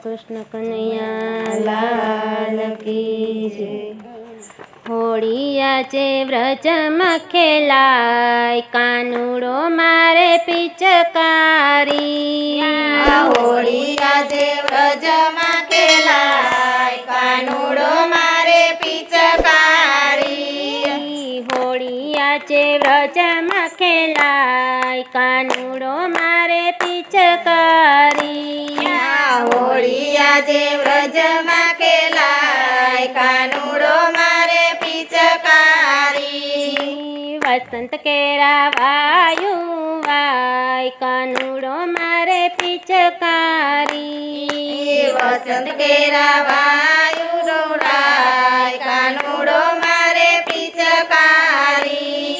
કૃષ્ણ કનૈયા લાલ કી જય। હોળી આજે વ્રજમાં ખેલાય, કાનુડો મારે પિચકારી। હોળી આજે વ્રજમાં ખેલાય, કાનુડો મારે પિચકારી। હોળી આજે વ્રજમાં ખેલાય, કાનુડો મારે પિચકારી। હોળી આજે વ્રજમાં ખેલાય, કાનુડો મારે પિચકારી। વસંત કેરા વાયુ વાય, કાનુડો મારે પિચકારી। વસંત કેરા વાયુ દોડાય, કાનુડો મારે પિચકારી।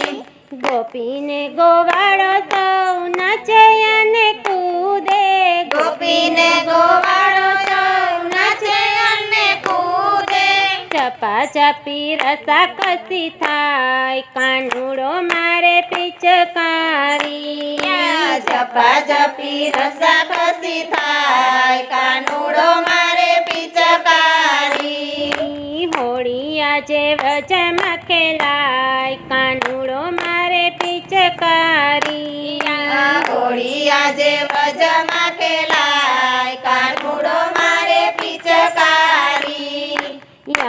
ગોપીને ગોવાળો સૌ નાચે અને કૂદે, ગોપીને ગોવાળો સૌ નાચે અને કૂદે। ચપાચપી રસાકસી થાય, કાનુડો મારે પિચકારી। ઝપાઝપી રસાકસી થાય, કાનુડો મારે પિચકારી। હોળી આજે વ્રજમાં ખેલાય, કાનુડો મારે પિચકારી। હોળી આજે વ્રજમાં ખેલાય, કાનુડો મારે પિચકારી।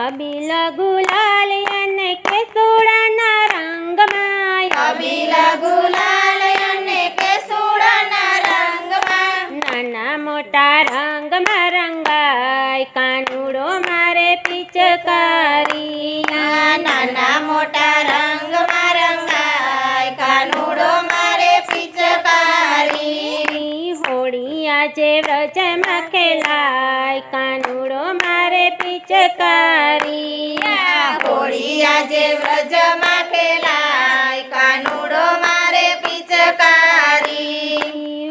અબીલ ગુલાલ અને કેસુડાના રંગમાં, અબીલ ગુલાલ અને કેસુડાના રંગમાં, નાના મોટા રંગમાં રંગાય, કાનુડો મારે પિચકારી। નાના મોટા રંગમાં રંગાય, કાનુડો મારે પિચકારી। હોળી આજે વ્રજમાં ખેલાય, કાનુડો મારે પિચકારી। હોળી આજે વ્રજમાં ખેલાય, કાનુડો મારે પિચકારી।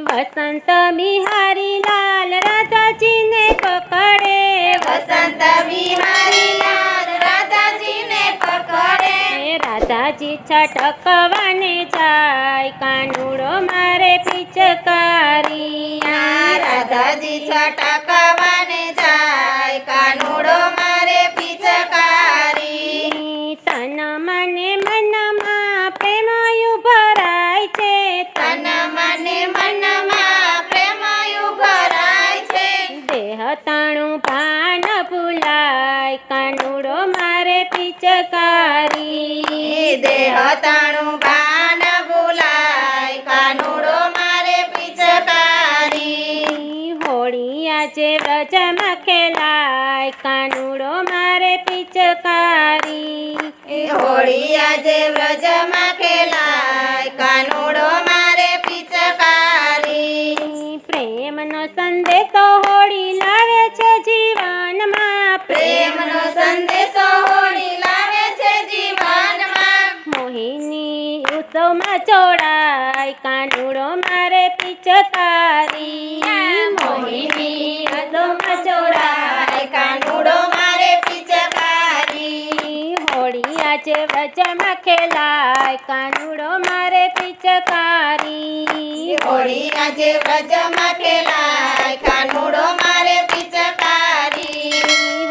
વસંત બિહારી લાલ રાધાજીને પકડે, વસંત બિહારી લાલ રાધાજીને પકડે। રાધાજી છટકવાને જાય, કાનુડો મારે પિચકારી। રાધાજી છટકવાને જાય, કાનુડો મારે પિચકારી। તન મને મનમાં પ્રેમયુ ભરાય છે, તન મને મનમાં પ્રેમયુ ભરાય છે। દેહ તાણું ભાન ભૂલાય, કાનુડો મારે પિચકારી। દેહ તાણું ભાન ભૂલાય, કાનુડો મારે પિચકારી। હોળી આજે વ્રજમાં ખેલાય, કાનુડો મારે પિચકારી। હોળી આજે વ્રજમાં ખેલાય, કાનુડો મારે પિચકારી। પ્રેમનો સંદેશો હોળી લાવે છે જીવનમાં, પ્રેમનો સંદેશો હોળી લાવે છે જીવનમાં। મોહિની ઉત્સવમાં જોડાય, કાનુડો મારે પિચકારી। મોહિની ઉત્સવમાં જોડાય, કાનુડો મારે પિચકારી। હોળી આજે વ્રજમાં ખેલાય, કાનુડો મારે પિચકારી। હોળી આજે વ્રજમાં ખેલાય, કાનુડો મારે પિચકારી।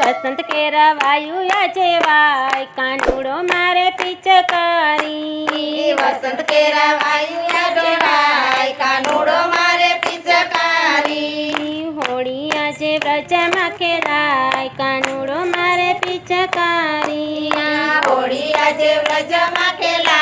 વસંત કેરા વાયુ આજે વાય, કાનુડો મારે પિચકારી। વસંત કેરા વાયુ દોડાય, કાનુડો મારે પિચકારી। હોળી આજે વ્રજમાં ખેલાય, કાનુડો મારે પિચકારી। હોળી આજે વ્રજમાં ખેલાય,